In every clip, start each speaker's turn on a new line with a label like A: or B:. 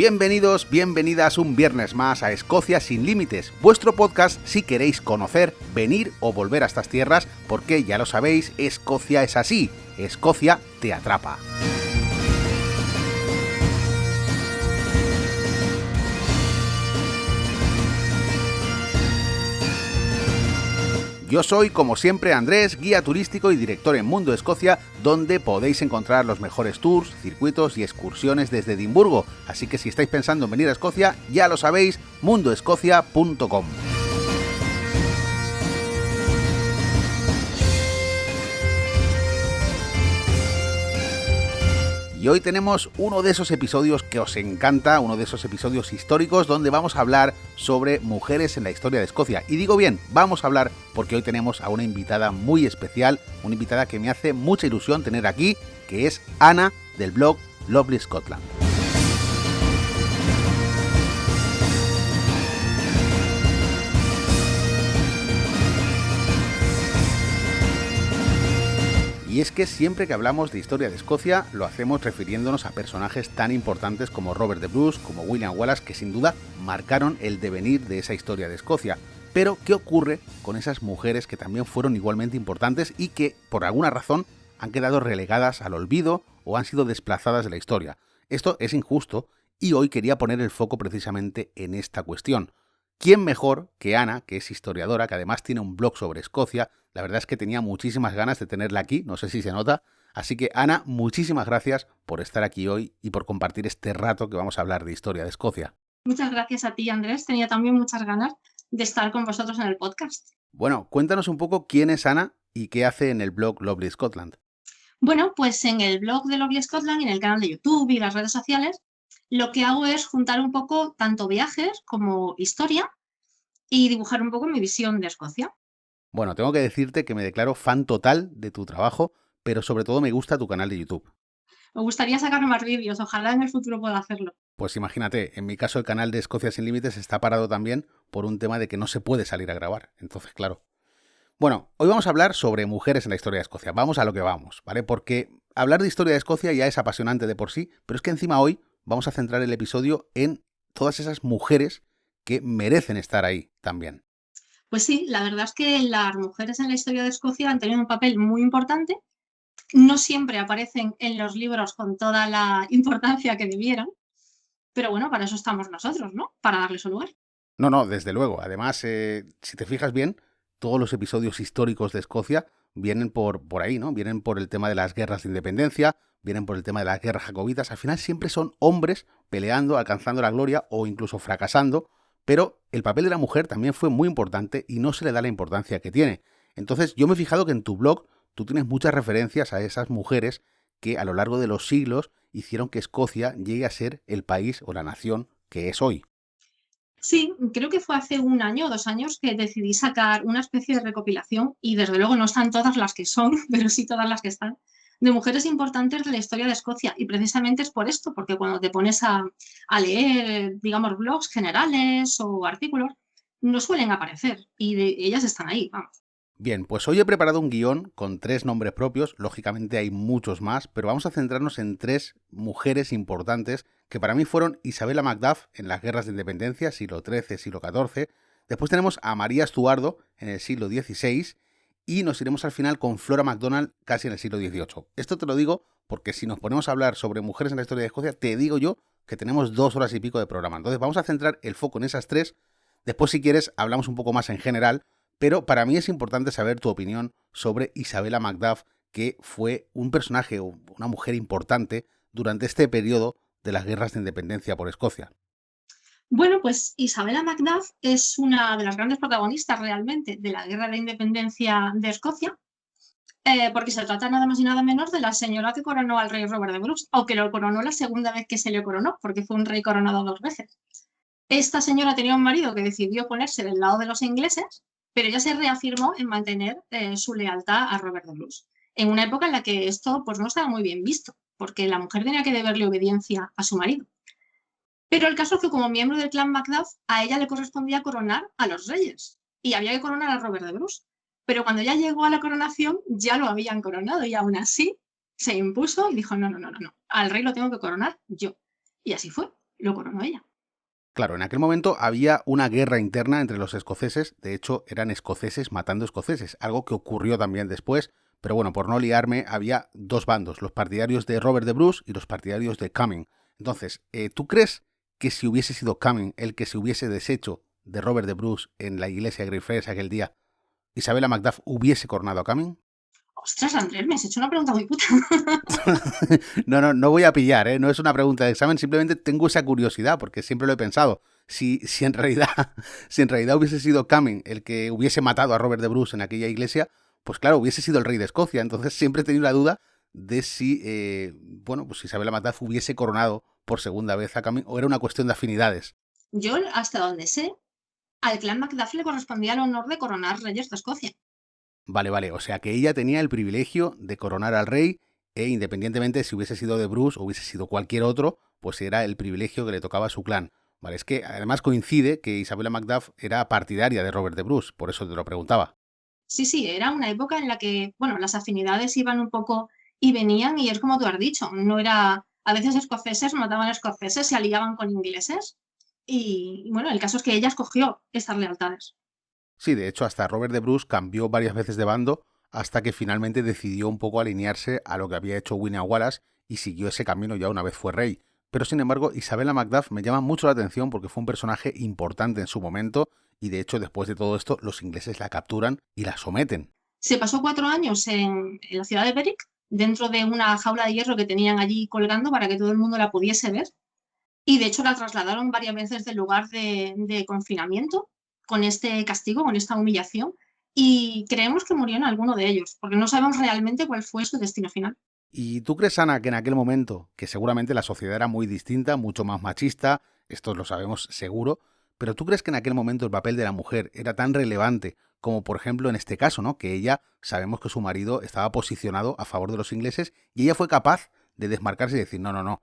A: Bienvenidos, bienvenidas un viernes más a Escocia sin Límites, vuestro podcast si queréis conocer, venir o volver a estas tierras, porque ya lo sabéis, Escocia es así, Escocia te atrapa. Yo soy, como siempre, Andrés, guía turístico y director en Mundo Escocia, donde podéis encontrar los mejores tours, circuitos y excursiones desde Edimburgo. Así que si estáis pensando en venir a Escocia, ya lo sabéis, mundoescocia.com. Y hoy tenemos uno de esos episodios que os encanta, uno de esos episodios históricos donde vamos a hablar sobre mujeres en la historia de Escocia. Y digo bien, vamos a hablar porque hoy tenemos a una invitada muy especial, una invitada que me hace mucha ilusión tener aquí, que es Ana del blog Lovely Scotland. Y es que siempre que hablamos de historia de Escocia, lo hacemos refiriéndonos a personajes tan importantes como Robert the Bruce, como William Wallace, que sin duda marcaron el devenir de esa historia de Escocia. Pero, ¿qué ocurre con esas mujeres que también fueron igualmente importantes y que, por alguna razón, han quedado relegadas al olvido o han sido desplazadas de la historia? Esto es injusto y hoy quería poner el foco precisamente en esta cuestión. ¿Quién mejor que Ana, que es historiadora, que además tiene un blog sobre Escocia? La verdad es que tenía muchísimas ganas de tenerla aquí, no sé si se nota. Así que, Ana, muchísimas gracias por estar aquí hoy y por compartir este rato que vamos a hablar de historia de Escocia.
B: Muchas gracias a ti, Andrés. Tenía también muchas ganas de estar con vosotros en el podcast.
A: Bueno, cuéntanos un poco quién es Ana y qué hace en el blog Lovely Scotland.
B: Bueno, pues en el blog de Lovely Scotland y en el canal de YouTube y las redes sociales, lo que hago es juntar un poco tanto viajes como historia y dibujar un poco mi visión de Escocia.
A: Bueno, tengo que decirte que me declaro fan total de tu trabajo, pero sobre todo me gusta tu canal de YouTube.
B: Me gustaría sacar más vídeos, ojalá en el futuro pueda hacerlo.
A: Pues imagínate, en mi caso el canal de Escocia sin Límites está parado también por un tema de que no se puede salir a grabar. Entonces, claro. Bueno, hoy vamos a hablar sobre mujeres en la historia de Escocia. Vamos a lo que vamos, ¿vale? Porque hablar de historia de Escocia ya es apasionante de por sí, pero es que encima hoy vamos a centrar el episodio en todas esas mujeres que merecen estar ahí también.
B: Pues sí, la verdad es que las mujeres en la historia de Escocia han tenido un papel muy importante. No siempre aparecen en los libros con toda la importancia que debieran, pero bueno, para eso estamos nosotros, ¿no? Para darle su lugar.
A: No, desde luego. Además, si te fijas bien, todos los episodios históricos de Escocia vienen por ahí, ¿no? Vienen por el tema de las guerras de independencia, vienen por el tema de las guerras jacobitas. Al final siempre son hombres peleando, alcanzando la gloria o incluso fracasando, pero el papel de la mujer también fue muy importante y no se le da la importancia que tiene. Entonces, yo me he fijado que en tu blog tú tienes muchas referencias a esas mujeres que a lo largo de los siglos hicieron que Escocia llegue a ser el país o la nación que es hoy.
B: Sí, creo que fue hace 1 año o 2 años que decidí sacar una especie de recopilación y desde luego no están todas las que son, pero sí todas las que están, de mujeres importantes de la historia de Escocia. Y precisamente es por esto, porque cuando te pones a leer, digamos, blogs generales o artículos, no suelen aparecer y ellas están ahí, vamos.
A: Bien, pues hoy he preparado un guión con 3 nombres propios, lógicamente hay muchos más, pero vamos a centrarnos en 3 mujeres importantes que para mí fueron Isabella Macduff en las guerras de independencia, siglo XIII, siglo XIV, después tenemos a María Estuardo en el siglo XVI y nos iremos al final con Flora MacDonald casi en el siglo XVIII. Esto te lo digo porque si nos ponemos a hablar sobre mujeres en la historia de Escocia, te digo yo que tenemos 2 horas y pico de programa. Entonces vamos a centrar el foco en esas 3, después si quieres hablamos un poco más en general. Pero para mí es importante saber tu opinión sobre Isabella Macduff, que fue un personaje o una mujer importante durante este periodo de las guerras de independencia por Escocia.
B: Bueno, pues Isabella Macduff es una de las grandes protagonistas realmente de la Guerra de Independencia de Escocia, porque se trata nada más y nada menos de la señora que coronó al rey Robert de Bruce, o que lo coronó la segunda vez que se le coronó, porque fue un rey coronado 2 veces. Esta señora tenía un marido que decidió ponerse del lado de los ingleses, pero ella se reafirmó en mantener su lealtad a Robert de Bruce, en una época en la que esto pues, no estaba muy bien visto, porque la mujer tenía que deberle obediencia a su marido. Pero el caso es que como miembro del clan Macduff, a ella le correspondía coronar a los reyes y había que coronar a Robert de Bruce. Pero cuando ya llegó a la coronación, ya lo habían coronado y aún así se impuso y dijo, no, al rey lo tengo que coronar yo. Y así fue. lo coronó ella.
A: Claro, en aquel momento había una guerra interna entre los escoceses, de hecho eran escoceses matando escoceses, algo que ocurrió también después, pero bueno, por no liarme, había dos bandos, los partidarios de Robert de Bruce y los partidarios de Cumming. Entonces, ¿tú crees que si hubiese sido Cumming el que se hubiese deshecho de Robert de Bruce en la iglesia de Greyfriars aquel día, Isabella Macduff hubiese coronado a Cumming?
B: Ostras, Andrés, me has hecho una pregunta muy puta.
A: No voy a pillar, ¿eh? No es una pregunta de examen, simplemente tengo esa curiosidad, porque siempre lo he pensado. Si en realidad, si en realidad hubiese sido Cumming el que hubiese matado a Robert de Bruce en aquella iglesia, pues claro, hubiese sido el rey de Escocia. Entonces siempre he tenido la duda de si, bueno, pues Isabella Macduff hubiese coronado por segunda vez a Cumming, o era una cuestión de afinidades.
B: Yo, hasta donde sé, al clan Macduff le correspondía el honor de coronar reyes de Escocia.
A: Vale, o sea que ella tenía el privilegio de coronar al rey e independientemente si hubiese sido de Bruce o hubiese sido cualquier otro, pues era el privilegio que le tocaba a su clan. Vale, es que además coincide que Isabella Macduff era partidaria de Robert de Bruce, por eso te lo preguntaba.
B: Sí, sí, era una época en la que, bueno, las afinidades iban un poco y venían, y es como tú has dicho, no era, a veces escoceses mataban a escoceses, se aliaban con ingleses, y bueno, el caso es que ella escogió estas lealtades.
A: Sí, de hecho hasta Robert de Bruce cambió varias veces de bando hasta que finalmente decidió un poco alinearse a lo que había hecho William Wallace y siguió ese camino ya una vez fue rey. Pero sin embargo, Isabella Macduff me llama mucho la atención porque fue un personaje importante en su momento y de hecho después de todo esto los ingleses la capturan y la someten.
B: Se pasó 4 años en la ciudad de Berwick, dentro de una jaula de hierro que tenían allí colgando para que todo el mundo la pudiese ver, y de hecho la trasladaron varias veces del lugar de confinamiento con este castigo, con esta humillación, y creemos que murió en alguno de ellos, porque no sabemos realmente cuál fue su destino final.
A: ¿Y tú crees, Ana, que en aquel momento, que seguramente la sociedad era muy distinta, mucho más machista, esto lo sabemos seguro, pero tú crees que en aquel momento el papel de la mujer era tan relevante como por ejemplo en este caso, ¿no? Que ella, sabemos que su marido estaba posicionado a favor de los ingleses y ella fue capaz de desmarcarse y decir, no,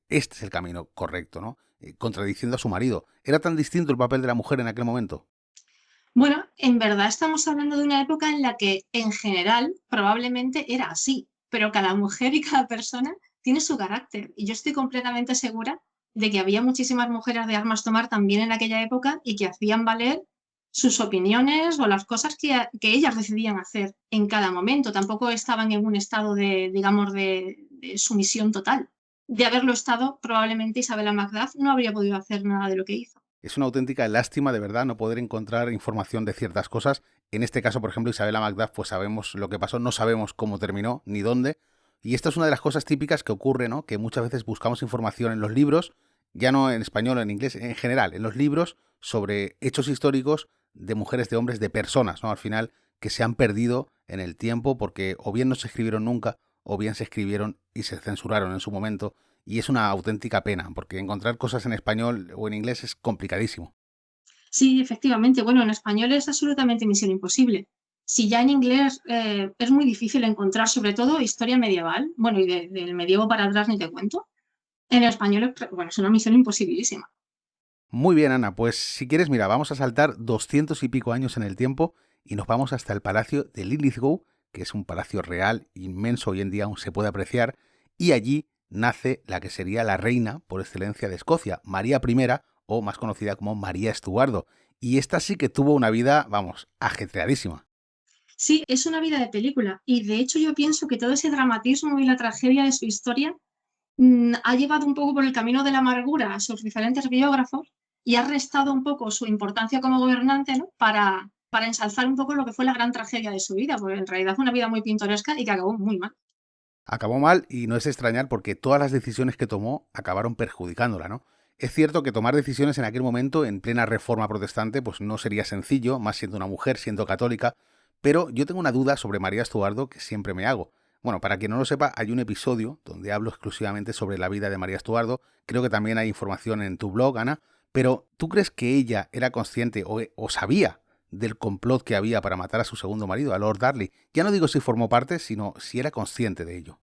A: este es el camino correcto, ¿no? Contradiciendo a su marido. ¿Era tan distinto el papel de la mujer en aquel momento?
B: Bueno, en verdad estamos hablando de una época en la que en general probablemente era así, pero cada mujer y cada persona tiene su carácter, y yo estoy completamente segura de que había muchísimas mujeres de armas tomar también en aquella época y que hacían valer sus opiniones o las cosas que ellas decidían hacer en cada momento. Tampoco estaban en un estado de, digamos, de sumisión total. De haberlo estado, probablemente Isabella Macduff no habría podido hacer nada de lo que hizo.
A: Es una auténtica lástima, de verdad, no poder encontrar información de ciertas cosas. En este caso, por ejemplo, Isabella Macduff, pues sabemos lo que pasó, no sabemos cómo terminó ni dónde. Y esta es una de las cosas típicas que ocurre, ¿no? Que muchas veces buscamos información en los libros, ya no en español o en inglés, en general, en los libros sobre hechos históricos de mujeres, de hombres, de personas, ¿no? Al final, que se han perdido en el tiempo porque o bien no se escribieron nunca, o bien se escribieron y se censuraron en su momento. Y es una auténtica pena, porque encontrar cosas en español o en inglés es complicadísimo.
B: Sí, efectivamente. Bueno, en español es absolutamente misión imposible. Si ya en inglés es muy difícil encontrar, sobre todo historia medieval, bueno, y del medievo para atrás ni te cuento, en español bueno, es una misión imposibilísima.
A: Muy bien, Ana, pues si quieres, mira, vamos a saltar 200 y pico años en el tiempo y nos vamos hasta el palacio de Linlithgow, que es un palacio real, inmenso, hoy en día aún se puede apreciar, y allí nace la que sería la reina por excelencia de Escocia, María I, o más conocida como María Estuardo. Y esta sí que tuvo una vida, vamos, ajetreadísima.
B: Sí, es una vida de película, y de hecho yo pienso que todo ese dramatismo y la tragedia de su historia ha llevado un poco por el camino de la amargura a sus diferentes biógrafos y ha restado un poco su importancia como gobernante, ¿no? Para ensalzar un poco lo que fue la gran tragedia de su vida, porque en realidad fue una vida muy pintoresca y que acabó muy mal.
A: Acabó mal y no es extrañar porque todas las decisiones que tomó acabaron perjudicándola, ¿no? Es cierto que tomar decisiones en aquel momento, en plena reforma protestante, pues no sería sencillo, más siendo una mujer, siendo católica, pero yo tengo una duda sobre María Estuardo que siempre me hago. Bueno, para quien no lo sepa, hay un episodio donde hablo exclusivamente sobre la vida de María Estuardo, creo que también hay información en tu blog, Ana, pero ¿tú crees que ella era consciente o sabía del complot que había para matar a su segundo marido, a Lord Darley? Ya no digo si formó parte, sino si era consciente de ello.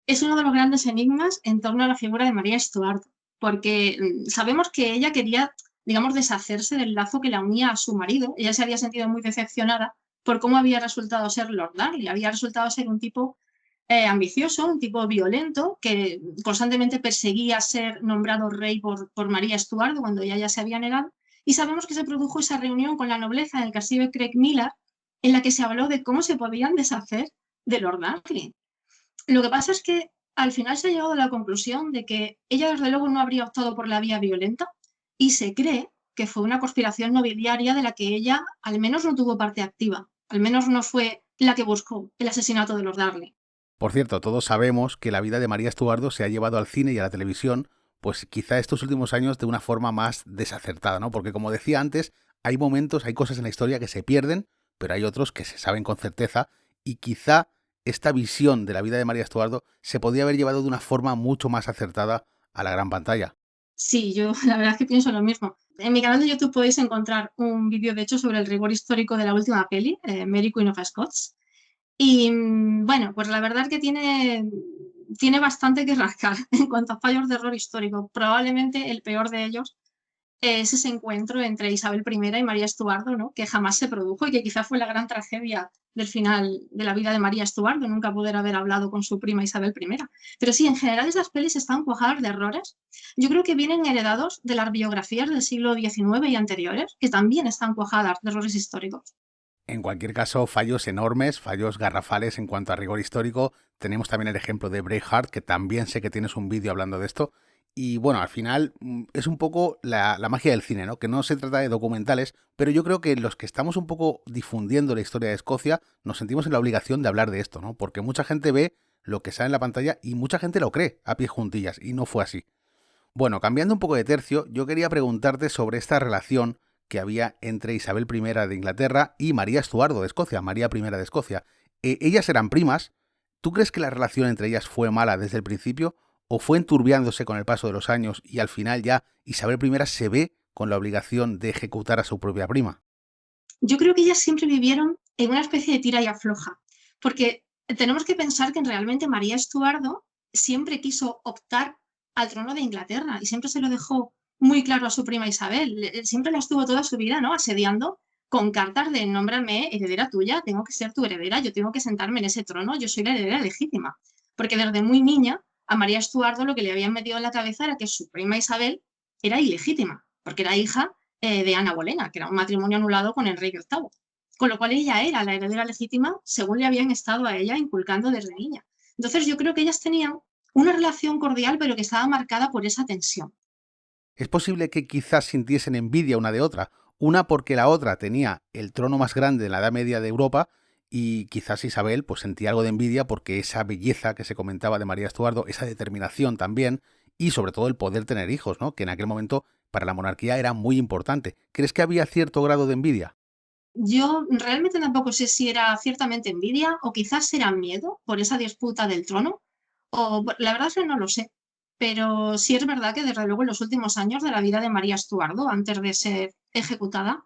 B: Es uno de los grandes enigmas en torno a la figura de María Stuart, porque sabemos que ella quería, digamos, deshacerse del lazo que la unía a su marido. Ella se había sentido muy decepcionada por cómo había resultado ser Lord Darley. Había resultado ser un tipo ambicioso, un tipo violento, que constantemente perseguía ser nombrado rey por María Estuardo cuando ella ya se había negado. Y sabemos que se produjo esa reunión con la nobleza en el castillo de Craigmillar, en la que se habló de cómo se podían deshacer de Lord Dudley. Lo que pasa es que al final se ha llegado a la conclusión de que ella desde luego no habría optado por la vía violenta y se cree que fue una conspiración nobiliaria de la que ella al menos no tuvo parte activa, al menos no fue la que buscó el asesinato de Lord Darley.
A: Por cierto, todos sabemos que la vida de María Estuardo se ha llevado al cine y a la televisión, pues quizá estos últimos años de una forma más desacertada, ¿no? Porque como decía antes, hay momentos, hay cosas en la historia que se pierden, pero hay otros que se saben con certeza y quizá esta visión de la vida de María Estuardo se podría haber llevado de una forma mucho más acertada a la gran pantalla.
B: Sí, yo la verdad es que pienso lo mismo. En mi canal de YouTube podéis encontrar un vídeo, de hecho, sobre el rigor histórico de la última peli, Mary Queen of Scots. Y bueno, pues la verdad es que tiene bastante que rascar en cuanto a fallos de error histórico. Probablemente el peor de ellos es ese encuentro entre Isabel I y María Estuardo, ¿no? Que jamás se produjo y que quizá fue la gran tragedia del final de la vida de María Estuardo, nunca poder haber hablado con su prima Isabel I. Pero sí, en general esas pelis están cuajadas de errores. Yo creo que vienen heredados de las biografías del siglo XIX y anteriores, que también están cuajadas de errores históricos.
A: En cualquier caso, fallos enormes, fallos garrafales en cuanto a rigor histórico. Tenemos también el ejemplo de Braveheart, que también sé que tienes un vídeo hablando de esto. Y bueno, al final es un poco la magia del cine, ¿no? Que no se trata de documentales, pero yo creo que los que estamos un poco difundiendo la historia de Escocia nos sentimos en la obligación de hablar de esto, ¿no? Porque mucha gente ve lo que sale en la pantalla y mucha gente lo cree a pie juntillas, y no fue así. Bueno, cambiando un poco de tercio, yo quería preguntarte sobre esta relación que había entre Isabel I de Inglaterra y María Estuardo de Escocia, María I de Escocia. Ellas eran primas. ¿Tú crees que la relación entre ellas fue mala desde el principio o fue enturbiándose con el paso de los años y al final ya Isabel I se ve con la obligación de ejecutar a su propia prima?
B: Yo creo que ellas siempre vivieron en una especie de tira y afloja, porque tenemos que pensar que realmente María Estuardo siempre quiso optar al trono de Inglaterra y siempre se lo dejó muy claro a su prima Isabel. Siempre la estuvo toda su vida, ¿no? Asediando con cartas de nómbrame heredera tuya, tengo que ser tu heredera, yo tengo que sentarme en ese trono, yo soy la heredera legítima. Porque desde muy niña a María Estuardo lo que le habían metido en la cabeza era que su prima Isabel era ilegítima, porque era hija de Ana Bolena, que era un matrimonio anulado con Enrique VIII. Con lo cual ella era la heredera legítima según le habían estado a ella inculcando desde niña. Entonces yo creo que ellas tenían una relación cordial pero que estaba marcada por esa tensión.
A: Es posible que quizás sintiesen envidia una de otra, una porque la otra tenía el trono más grande de la Edad Media de Europa y quizás Isabel pues sentía algo de envidia porque esa belleza que se comentaba de María Estuardo, esa determinación también y sobre todo el poder tener hijos, ¿no? Que en aquel momento para la monarquía era muy importante. ¿Crees que había cierto grado de envidia?
B: Yo realmente tampoco sé si era ciertamente envidia o quizás era miedo por esa disputa del trono, o la verdad es que no lo sé. Pero sí es verdad que desde luego en los últimos años de la vida de María Estuardo, antes de ser ejecutada,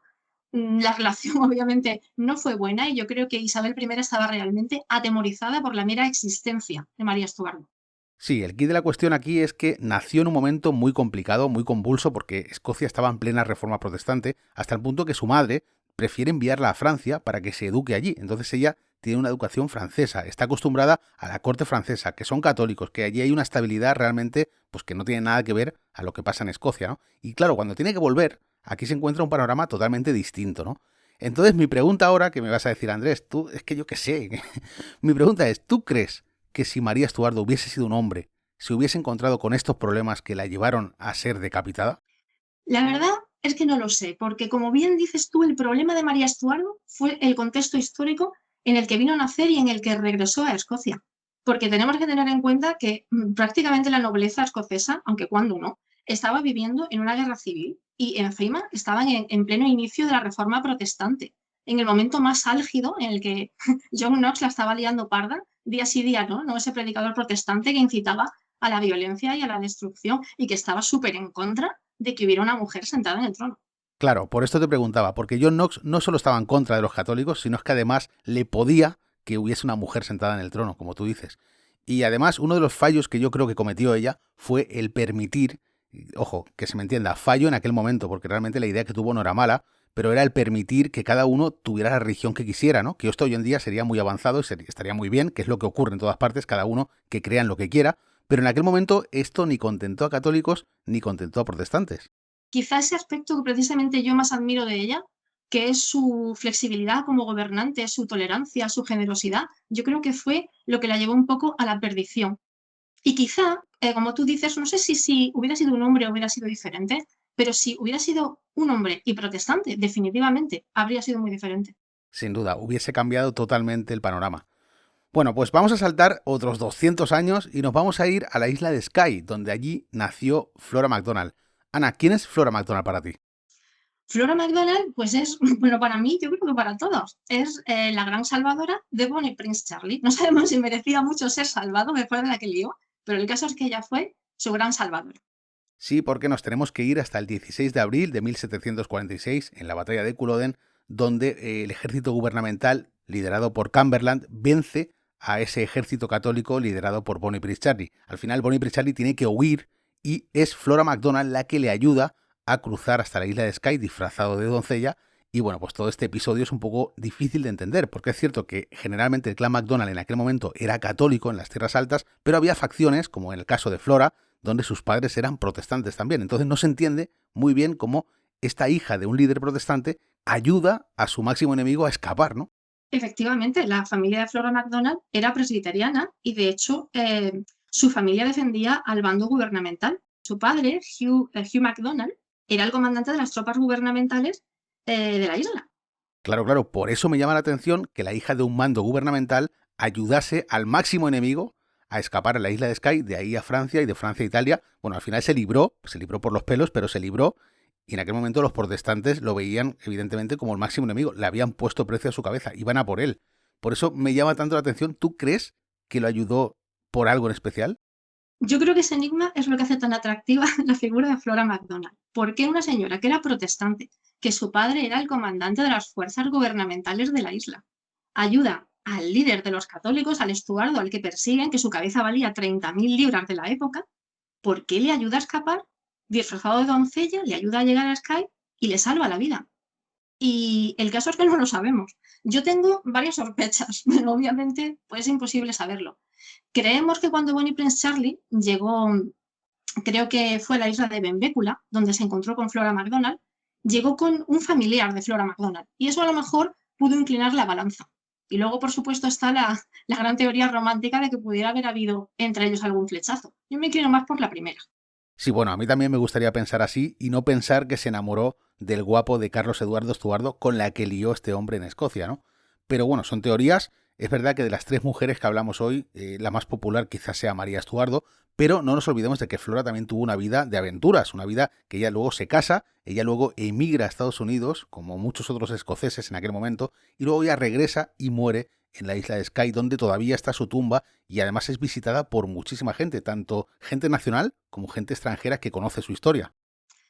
B: la relación obviamente no fue buena y yo creo que Isabel I estaba realmente atemorizada por la mera existencia de María Estuardo.
A: Sí, el quid de la cuestión aquí es que nació en un momento muy complicado, muy convulso, porque Escocia estaba en plena reforma protestante, hasta el punto que su madre prefiere enviarla a Francia para que se eduque allí. Entonces ella tiene una educación francesa, está acostumbrada a la corte francesa, que son católicos, que allí hay una estabilidad realmente pues que no tiene nada que ver a lo que pasa en Escocia, ¿no? Y claro, cuando tiene que volver, aquí se encuentra un panorama totalmente distinto, ¿no? Entonces mi pregunta ahora, que me vas a decir, Andrés, tú, es que yo qué sé, mi pregunta es, ¿tú crees que si María Estuardo hubiese sido un hombre, se hubiese encontrado con estos problemas que la llevaron a ser decapitada?
B: La verdad es que no lo sé, porque como bien dices tú, el problema de María Estuardo fue el contexto histórico en el que vino a nacer y en el que regresó a Escocia. Porque tenemos que tener en cuenta que prácticamente la nobleza escocesa, aunque cuando no, estaba viviendo en una guerra civil y encima estaban en pleno inicio de la reforma protestante, en el momento más álgido en el que John Knox la estaba liando parda día sí día no, ¿no? Ese predicador protestante que incitaba a la violencia y a la destrucción y que estaba súper en contra de que hubiera una mujer sentada en el trono.
A: Claro, por esto te preguntaba, porque John Knox no solo estaba en contra de los católicos, sino es que además le podía que hubiese una mujer sentada en el trono, como tú dices. Y además, uno de los fallos que yo creo que cometió ella fue el permitir, ojo, que se me entienda, fallo en aquel momento, porque realmente la idea que tuvo no era mala, pero era el permitir que cada uno tuviera la religión que quisiera, ¿no? Que esto hoy en día sería muy avanzado y estaría muy bien, que es lo que ocurre en todas partes, cada uno que crea en lo que quiera, pero en aquel momento esto ni contentó a católicos ni contentó a protestantes.
B: Quizá ese aspecto que precisamente yo más admiro de ella, que es su flexibilidad como gobernante, su tolerancia, su generosidad, yo creo que fue lo que la llevó un poco a la perdición. Y quizá, como tú dices, no sé si hubiera sido un hombre hubiera sido diferente, pero si hubiera sido un hombre y protestante, definitivamente habría sido muy diferente.
A: Sin duda, hubiese cambiado totalmente el panorama. Bueno, pues vamos a saltar otros 200 años y nos vamos a ir a la isla de Skye, donde allí nació Flora MacDonald. Ana, ¿quién es Flora MacDonald para ti?
B: Flora MacDonald, pues es, bueno, para mí, yo creo que para todos, es la gran salvadora de Bonnie Prince Charlie. No sabemos si merecía mucho ser salvado después de la que lió, pero el caso es que ella fue su gran salvadora.
A: Sí, porque nos tenemos que ir hasta el 16 de abril de 1746, en la batalla de Culloden, donde el ejército gubernamental, liderado por Cumberland, vence a ese ejército católico liderado por Bonnie Prince Charlie. Al final, Bonnie Prince Charlie tiene que huir y es Flora MacDonald la que le ayuda a cruzar hasta la isla de Skye disfrazado de doncella. Y bueno, pues todo este episodio es un poco difícil de entender, porque es cierto que generalmente el clan MacDonald en aquel momento era católico en las tierras altas, pero había facciones, como en el caso de Flora, donde sus padres eran protestantes también. Entonces no se entiende muy bien cómo esta hija de un líder protestante ayuda a su máximo enemigo a escapar, ¿no?
B: Efectivamente, la familia de Flora MacDonald era presbiteriana y de hecho su familia defendía al bando gubernamental. Su padre, Hugh MacDonald, era el comandante de las tropas gubernamentales de la isla.
A: Claro, claro, por eso me llama la atención que la hija de un mando gubernamental ayudase al máximo enemigo a escapar a la isla de Skye, de ahí a Francia y de Francia a Italia. Bueno, al final se libró por los pelos, pero se libró y en aquel momento los protestantes lo veían evidentemente como el máximo enemigo. Le habían puesto precio a su cabeza, iban a por él. Por eso me llama tanto la atención. ¿Tú crees que lo ayudó por algo en especial?
B: Yo creo que ese enigma es lo que hace tan atractiva la figura de Flora MacDonald. ¿Por qué una señora que era protestante, que su padre era el comandante de las fuerzas gubernamentales de la isla, ayuda al líder de los católicos, al Estuardo, al que persiguen, que su cabeza valía 30.000 libras de la época? ¿Por qué le ayuda a escapar? Disfrazado de doncella, le ayuda a llegar a Skye y le salva la vida. Y el caso es que no lo sabemos. Yo tengo varias sospechas, pero obviamente pues es imposible saberlo. Creemos que cuando Bonnie Prince Charlie llegó, creo que fue a la isla de Benbecula, donde se encontró con Flora MacDonald, llegó con un familiar de Flora MacDonald. Y eso a lo mejor pudo inclinar la balanza. Y luego, por supuesto, está la gran teoría romántica de que pudiera haber habido entre ellos algún flechazo. Yo me inclino más por la primera.
A: Sí, bueno, a mí también me gustaría pensar así y no pensar que se enamoró del guapo de Carlos Eduardo Estuardo con la que lió este hombre en Escocia, ¿no? Pero bueno, son teorías. Es verdad que de las tres mujeres que hablamos hoy, la más popular quizás sea María Estuardo, pero no nos olvidemos de que Flora también tuvo una vida de aventuras, una vida que ella luego se casa, ella luego emigra a Estados Unidos, como muchos otros escoceses en aquel momento, y luego ella regresa y muere en la isla de Skye, donde todavía está su tumba y además es visitada por muchísima gente, tanto gente nacional como gente extranjera que conoce su historia.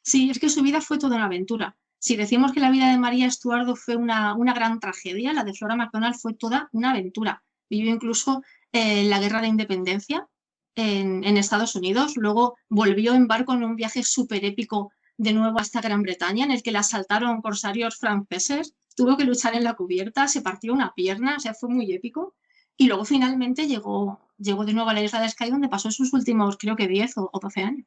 B: Sí, es que su vida fue toda una aventura. Si decimos que la vida de María Estuardo fue una gran tragedia, la de Flora MacDonald fue toda una aventura. Vivió incluso la guerra de independencia en Estados Unidos, luego volvió en barco en un viaje súper épico de nuevo hasta Gran Bretaña, en el que la asaltaron corsarios franceses, tuvo que luchar en la cubierta, se partió una pierna, o sea, fue muy épico. Y luego finalmente llegó de nuevo a la isla de Skye, donde pasó sus últimos, creo que 10 o 12 años.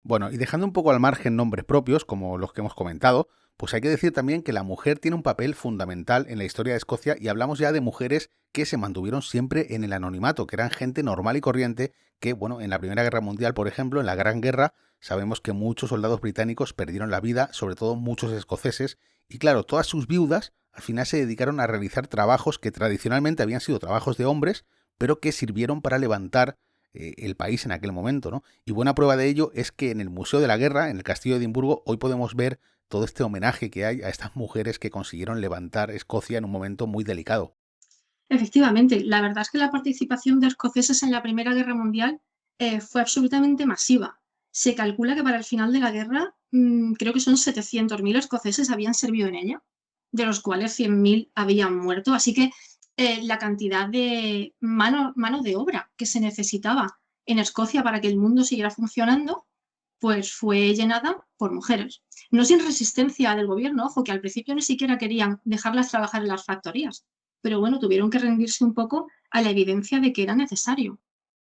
A: Bueno, y dejando un poco al margen nombres propios, como los que hemos comentado, pues hay que decir también que la mujer tiene un papel fundamental en la historia de Escocia y hablamos ya de mujeres que se mantuvieron siempre en el anonimato, que eran gente normal y corriente que, bueno, en la Primera Guerra Mundial, por ejemplo, en la Gran Guerra, sabemos que muchos soldados británicos perdieron la vida, sobre todo muchos escoceses, y claro, todas sus viudas al final se dedicaron a realizar trabajos que tradicionalmente habían sido trabajos de hombres, pero que sirvieron para levantar el país en aquel momento, ¿no? Y buena prueba de ello es que en el Museo de la Guerra, en el Castillo de Edimburgo, hoy podemos ver todo este homenaje que hay a estas mujeres que consiguieron levantar Escocia en un momento muy delicado.
B: Efectivamente, la verdad es que la participación de escoceses en la Primera Guerra Mundial fue absolutamente masiva. Se calcula que para el final de la guerra, creo que son 700.000 escoceses habían servido en ella, de los cuales 100.000 habían muerto. Así que la cantidad de mano de obra que se necesitaba en Escocia para que el mundo siguiera funcionando, pues fue llenada por mujeres. No sin resistencia del gobierno, ojo, que al principio ni siquiera querían dejarlas trabajar en las factorías, pero bueno, tuvieron que rendirse un poco a la evidencia de que era necesario.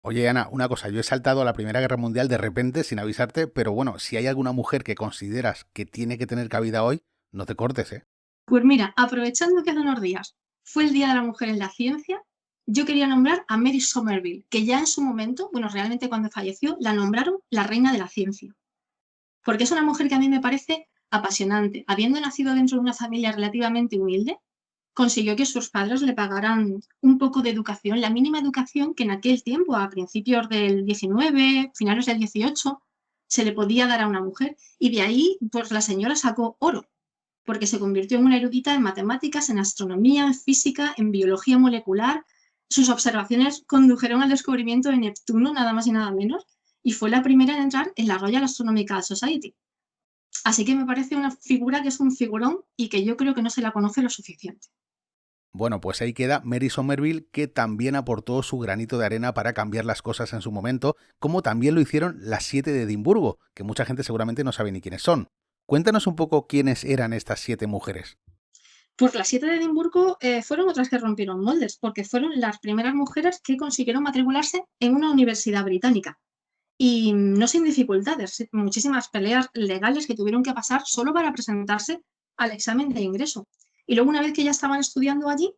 A: Oye, Ana, una cosa, yo he saltado a la Primera Guerra Mundial de repente, sin avisarte, pero bueno, si hay alguna mujer que consideras que tiene que tener cabida hoy, no te cortes, ¿eh?
B: Pues mira, aprovechando que hace unos días fue el Día de la Mujer en la Ciencia, yo quería nombrar a Mary Somerville, que ya en su momento, bueno, realmente cuando falleció, la nombraron la reina de la ciencia, porque es una mujer que a mí me parece apasionante. Habiendo nacido dentro de una familia relativamente humilde, consiguió que sus padres le pagaran un poco de educación, la mínima educación que en aquel tiempo, a principios del 19, finales del 18, se le podía dar a una mujer. Y de ahí, pues la señora sacó oro, porque se convirtió en una erudita en matemáticas, en astronomía, en física, en biología molecular. Sus observaciones condujeron al descubrimiento de Neptuno, nada más y nada menos, y fue la primera en entrar en la Royal Astronomical Society. Así que me parece una figura que es un figurón y que yo creo que no se la conoce lo suficiente.
A: Bueno, pues ahí queda Mary Somerville, que también aportó su granito de arena para cambiar las cosas en su momento, como también lo hicieron las 7 de Edimburgo, que mucha gente seguramente no sabe ni quiénes son. Cuéntanos un poco quiénes eran estas 7 mujeres.
B: Pues las 7 de Edimburgo fueron otras que rompieron moldes, porque fueron las primeras mujeres que consiguieron matricularse en una universidad británica. Y no sin dificultades, muchísimas peleas legales que tuvieron que pasar solo para presentarse al examen de ingreso. Y luego, una vez que ya estaban estudiando allí,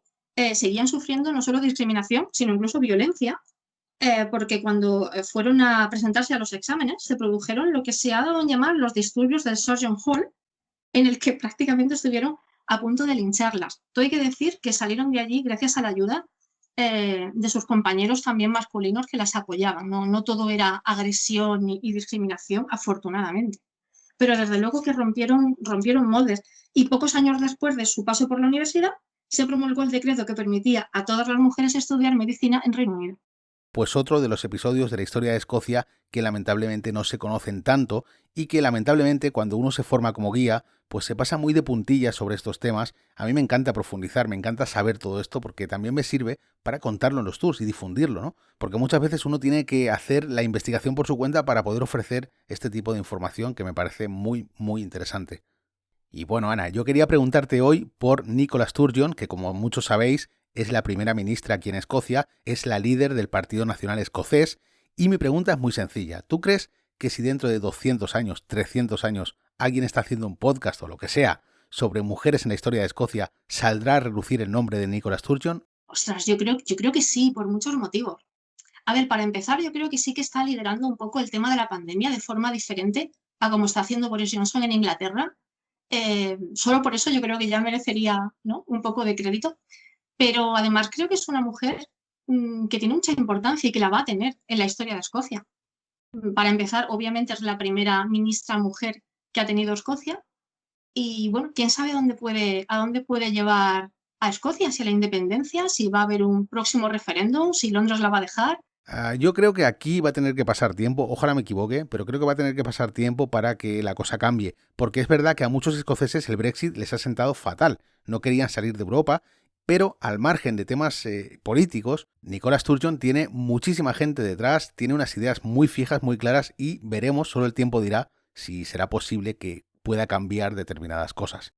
B: seguían sufriendo no solo discriminación, sino incluso violencia, porque cuando fueron a presentarse a los exámenes se produjeron lo que se ha dado en llamar los disturbios del Sargent Hall, en el que prácticamente estuvieron a punto de lincharlas. Todo hay que decir que salieron de allí gracias a la ayuda de sus compañeros también masculinos que las apoyaban. No, no todo era agresión y discriminación, afortunadamente. Pero desde luego que rompieron moldes. Y pocos años después de su paso por la universidad, se promulgó el decreto que permitía a todas las mujeres estudiar medicina en Reino Unido.
A: Pues otro de los episodios de la historia de Escocia que lamentablemente no se conocen tanto y que lamentablemente cuando uno se forma como guía, pues se pasa muy de puntillas sobre estos temas. A mí me encanta profundizar, me encanta saber todo esto porque también me sirve para contarlo en los tours y difundirlo, ¿no? Porque muchas veces uno tiene que hacer la investigación por su cuenta para poder ofrecer este tipo de información que me parece muy, muy interesante. Y bueno, Ana, yo quería preguntarte hoy por Nicola Sturgeon, que como muchos sabéis es la primera ministra aquí en Escocia, es la líder del Partido Nacional Escocés, y mi pregunta es muy sencilla. ¿Tú crees que si dentro de 200 años, 300 años, alguien está haciendo un podcast o lo que sea sobre mujeres en la historia de Escocia, saldrá a relucir el nombre de Nicola Sturgeon?
B: Ostras, yo creo que sí, por muchos motivos. A ver, para empezar, yo creo que sí que está liderando un poco el tema de la pandemia de forma diferente a como está haciendo Boris Johnson en Inglaterra. Solo por eso yo creo que ya merecería, ¿no?, un poco de crédito. Pero además creo que es una mujer que tiene mucha importancia y que la va a tener en la historia de Escocia. Para empezar, obviamente es la primera ministra mujer que ha tenido Escocia y bueno, quién sabe a dónde puede llevar a Escocia, si a la independencia, si va a haber un próximo referéndum, si Londres la va a dejar.
A: Yo creo que aquí va a tener que pasar tiempo, ojalá me equivoque, pero creo que va a tener que pasar tiempo para que la cosa cambie, porque es verdad que a muchos escoceses el Brexit les ha sentado fatal, no querían salir de Europa, pero al margen de temas políticos, Nicola Sturgeon tiene muchísima gente detrás, tiene unas ideas muy fijas, muy claras y veremos, solo el tiempo dirá si será posible que pueda cambiar determinadas cosas.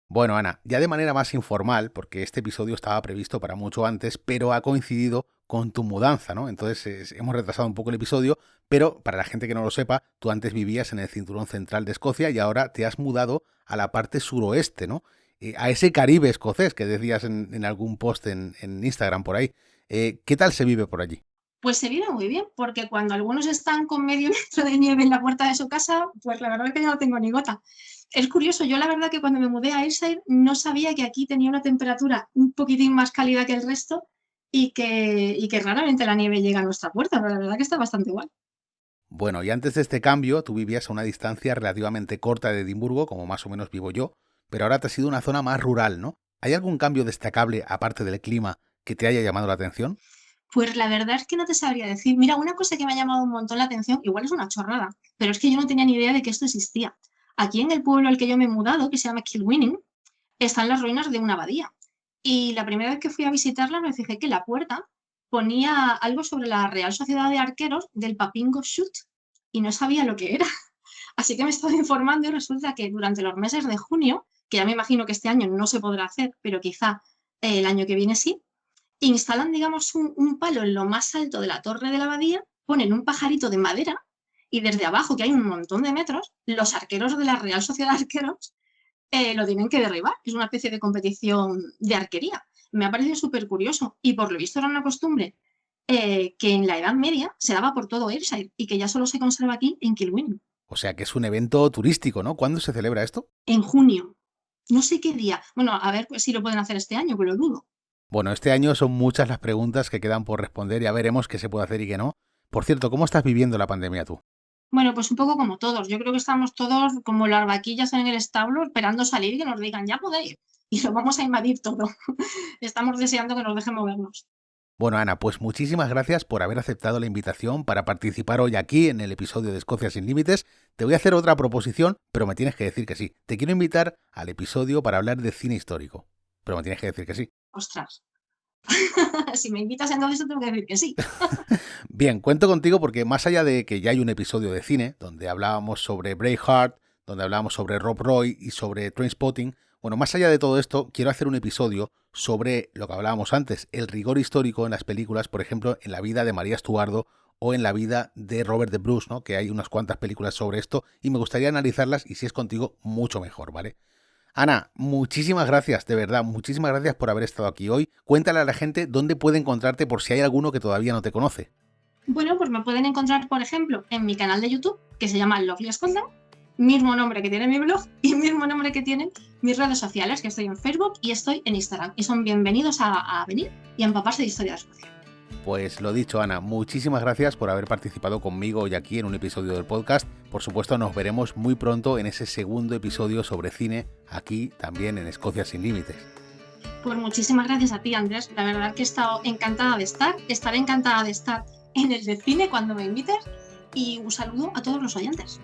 A: Bueno, Ana, ya de manera más informal, porque este episodio estaba previsto para mucho antes, pero ha coincidido con tu mudanza, ¿no? Entonces hemos retrasado un poco el episodio, pero para la gente que no lo sepa, tú antes vivías en el cinturón central de Escocia y ahora te has mudado a la parte suroeste, ¿no? A ese Caribe escocés que decías en algún post en Instagram por ahí. ¿Qué tal se vive por allí?
B: Pues se vive muy bien, porque cuando algunos están con medio metro de nieve en la puerta de su casa, pues la verdad es que yo no tengo ni gota. Es curioso, yo la verdad que cuando me mudé a Ayrshire no sabía que aquí tenía una temperatura un poquitín más cálida que el resto y que raramente la nieve llega a nuestra puerta, pero la verdad que está bastante guay.
A: Bueno, y antes de este cambio, tú vivías a una distancia relativamente corta de Edimburgo, como más o menos vivo yo, pero ahora te has ido a una zona más rural, ¿no? ¿Hay algún cambio destacable, aparte del clima, que te haya llamado la atención?
B: Pues la verdad es que no te sabría decir. Mira, una cosa que me ha llamado un montón la atención, igual es una chorrada, pero es que yo no tenía ni idea de que esto existía. Aquí en el pueblo al que yo me he mudado, que se llama Kilwinning, están las ruinas de una abadía. Y la primera vez que fui a visitarla me fijé que la puerta ponía algo sobre la Real Sociedad de Arqueros del Papingo Shoot y no sabía lo que era. Así que me he estado informando y resulta que durante los meses de junio, que ya me imagino que este año no se podrá hacer, pero quizá el año que viene sí, instalan, digamos, un palo en lo más alto de la torre de la abadía, ponen un pajarito de madera y desde abajo, que hay un montón de metros, los arqueros de la Real Sociedad de Arqueros lo tienen que derribar. Es una especie de competición de arquería. Me ha parecido súper curioso y por lo visto era una costumbre que en la Edad Media se daba por todo Ayrshire y que ya solo se conserva aquí en Kilwinning.
A: O sea que es un evento turístico, ¿no? ¿Cuándo se celebra esto?
B: En junio. No sé qué día. Bueno, a ver pues, si lo pueden hacer este año, que lo dudo.
A: Bueno, este año son muchas las preguntas que quedan por responder, ya veremos qué se puede hacer y qué no. Por cierto, ¿cómo estás viviendo la pandemia tú?
B: Bueno, pues un poco como todos. Yo creo que estamos todos como las vaquillas en el establo esperando salir y que nos digan, ya podéis. Y lo vamos a invadir todo. Estamos deseando que nos dejen movernos.
A: Bueno, Ana, pues muchísimas gracias por haber aceptado la invitación para participar hoy aquí en el episodio de Escocia sin Límites. Te voy a hacer otra proposición, pero me tienes que decir que sí. Te quiero invitar al episodio para hablar de cine histórico, pero me tienes que decir que sí.
B: Ostras. Si me invitas entonces te tengo que decir que sí.
A: Bien, cuento contigo porque más allá de que ya hay un episodio de cine donde hablábamos sobre Braveheart, donde hablábamos sobre Rob Roy y sobre Trainspotting, bueno, más allá de todo esto, quiero hacer un episodio sobre lo que hablábamos antes, el rigor histórico en las películas, por ejemplo, en la vida de María Estuardo o en la vida de Robert de Bruce, ¿no? Que hay unas cuantas películas sobre esto y me gustaría analizarlas y si es contigo, mucho mejor, ¿vale? Ana, muchísimas gracias, de verdad, muchísimas gracias por haber estado aquí hoy. Cuéntale a la gente dónde puede encontrarte por si hay alguno que todavía no te conoce.
B: Bueno, pues me pueden encontrar, por ejemplo, en mi canal de YouTube, que se llama Lovely Scotland, mismo nombre que tiene mi blog y mismo nombre que tienen mis redes sociales, que estoy en Facebook y estoy en Instagram. Y son bienvenidos a venir y a empaparse de historia de Escocia.
A: Pues lo dicho, Ana, muchísimas gracias por haber participado conmigo hoy aquí en un episodio del podcast. Por supuesto, nos veremos muy pronto en ese segundo episodio sobre cine, aquí también en Escocia sin Límites.
B: Pues muchísimas gracias a ti, Andrés. La verdad que he estado encantada de estar, estaré encantada de estar en el de cine cuando me invites y un saludo a todos los oyentes.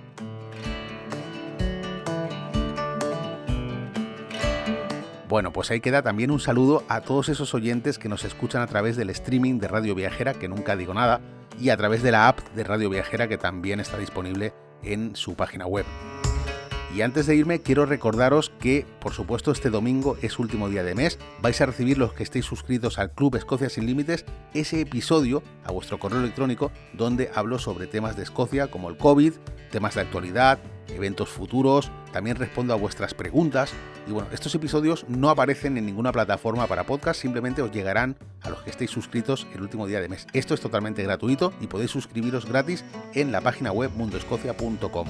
A: Bueno, pues ahí queda también un saludo a todos esos oyentes que nos escuchan a través del streaming de Radio Viajera, que nunca digo nada, y a través de la app de Radio Viajera, que también está disponible en su página web. Y antes de irme, quiero recordaros que, por supuesto, este domingo es último día de mes. Vais a recibir, los que estéis suscritos al Club Escocia Sin Límites, ese episodio a vuestro correo electrónico donde hablo sobre temas de Escocia como el COVID, temas de actualidad, eventos futuros, también respondo a vuestras preguntas. Y bueno, estos episodios no aparecen en ninguna plataforma para podcast, simplemente os llegarán a los que estéis suscritos el último día de mes. Esto es totalmente gratuito y podéis suscribiros gratis en la página web mundoescocia.com.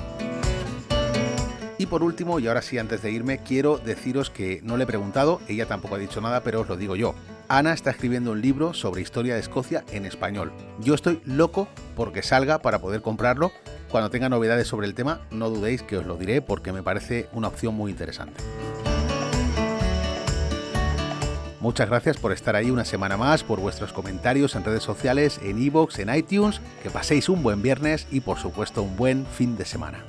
A: Y por último, y ahora sí antes de irme, quiero deciros que no le he preguntado, ella tampoco ha dicho nada, pero os lo digo yo. Ana está escribiendo un libro sobre historia de Escocia en español. Yo estoy loco porque salga para poder comprarlo. Cuando tenga novedades sobre el tema, no dudéis que os lo diré porque me parece una opción muy interesante. Muchas gracias por estar ahí una semana más, por vuestros comentarios en redes sociales, en iVoox, en iTunes. Que paséis un buen viernes y por supuesto un buen fin de semana.